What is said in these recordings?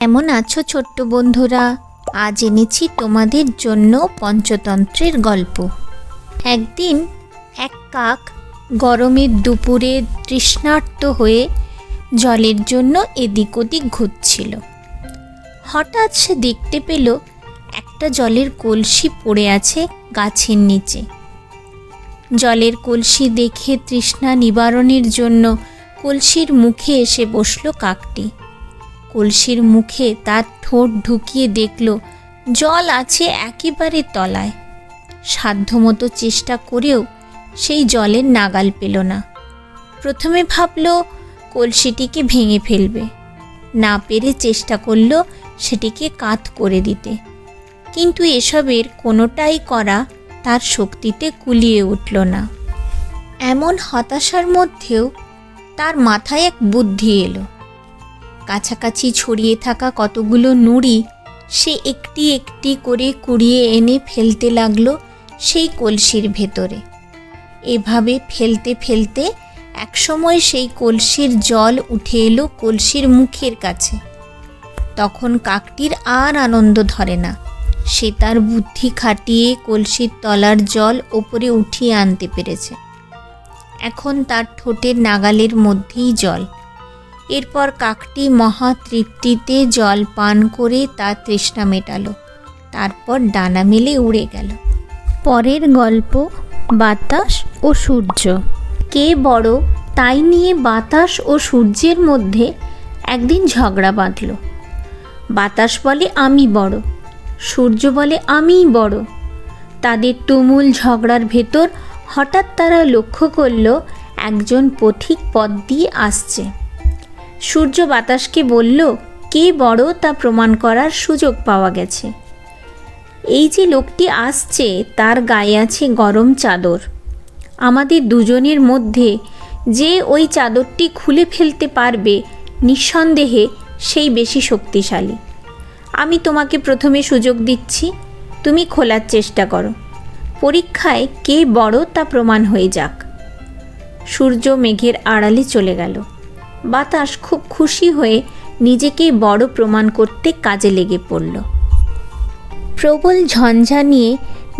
কেমন আছো ছোট্ট বন্ধুরা? আজ এনেছি তোমাদের জন্য পঞ্চতন্ত্রের গল্প। একদিন এক কাক গরমের দুপুরে তৃষ্ণার্ত হয়ে জলের জন্য এদিক ওদিক ঘুরছিল। হঠাৎ সে দেখতে পেল একটা জলের কলসি পড়ে আছে গাছের নিচে। জলের কলসি দেখে তৃষ্ণা নিবারণের জন্য কলসির মুখে এসে বসল কাকটি। কলসির মুখে তার ঠোঁট ঢুকিয়ে দেখল জল আছে একেবারে তলায়। সাধ্যমতো চেষ্টা করেও সেই জলের নাগাল পেল না। প্রথমে ভাবল কলসিটিকে ভেঙে ফেলবে, না পেরে চেষ্টা করল সেটিকে কাত করে দিতে, কিন্তু এসবের কোনোটাই করা তার শক্তিতে কুলিয়ে উঠল না। এমন হতাশার মধ্যেও তার মাথায় এক বুদ্ধি এলো। কাছাকাছি ছড়িয়ে থাকা কতগুলো নুড়ি সে একটি একটি করে কুড়িয়ে এনে ফেলতে লাগলো সেই কলসির ভেতরে। এভাবে ফেলতে ফেলতে একসময় সেই কলসির জল উঠে এলো কলসির মুখের কাছে। তখন কাকটির আর আনন্দ ধরে না। সে তার বুদ্ধি খাটিয়ে কলসির তলার জল ওপরে উঠিয়ে আনতে পেরেছে। এখন তার ঠোঁটের নাগালের মধ্যেই জল। এরপর কাকটি মহা তৃপ্তিতে জল পান করে তার তৃষ্ণা মেটালো। তারপর ডানা মেলে উড়ে গেল। পরের গল্প বাতাস ও সূর্য। কে বড় তাই নিয়ে বাতাস ও সূর্যের মধ্যে একদিন ঝগড়া বাঁধল। বাতাস বলে আমি বড়, সূর্য বলে আমিই বড়। তাদের তুমুল ঝগড়ার ভেতর হঠাৎ তারা লক্ষ্য করল একজন পথিক পথ দিয়ে আসছে। সূর্য বাতাসকে বলল, কে বড় তা প্রমাণ করার সুযোগ পাওয়া গেছে। এই যে লোকটি আসছে তার গায়ে আছে গরম চাদর। আমাদের দুজনের মধ্যে যে ওই চাদরটি খুলে ফেলতে পারবে নিঃসন্দেহে সেই বেশি শক্তিশালী। আমি তোমাকে প্রথমে সুযোগ দিচ্ছি, তুমি খোলার চেষ্টা করো। পরীক্ষায় কে বড় তা প্রমাণ হয়ে যাক। সূর্য মেঘের আড়ালে চলে গেল। বাতাস খুব খুশি হয়ে নিজেকে বড় প্রমাণ করতে কাজে লেগে পড়ল। প্রবল ঝঞ্ঝা নিয়ে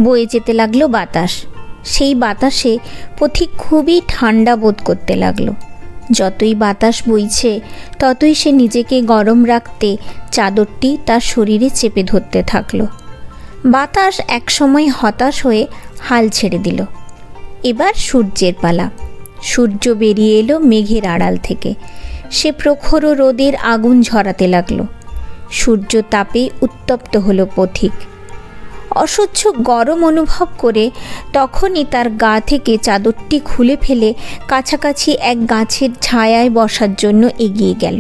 বয়ে যেতে লাগলো বাতাস। সেই বাতাসে পথিক খুবই ঠান্ডা বোধ করতে লাগলো। যতই বাতাস বইছে ততই সে নিজেকে গরম রাখতে চাদরটি তার শরীরে চেপে ধরতে থাকলো। বাতাস একসময় হতাশ হয়ে হাল ছেড়ে দিল। এবার সূর্যের পালা। সূর্য বেরিয়ে এলো মেঘের আড়াল থেকে। সে প্রখর রোদের আগুন ঝরাতে লাগলো। সূর্য তাপে উত্তপ্ত হলো পথিক। অসহ্য গরম অনুভব করে তখনই তার গা থেকে চাদরটি খুলে ফেলে কাছাকাছি এক গাছের ছায়ায় বসার জন্য এগিয়ে গেল।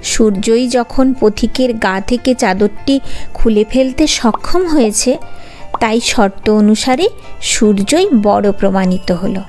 সূর্যই যখন পথিকের গা থেকে চাদরটি খুলে ফেলতে সক্ষম হয়েছে, তাই শর্ত অনুসারে সূর্যই বড় প্রমাণিত হলো।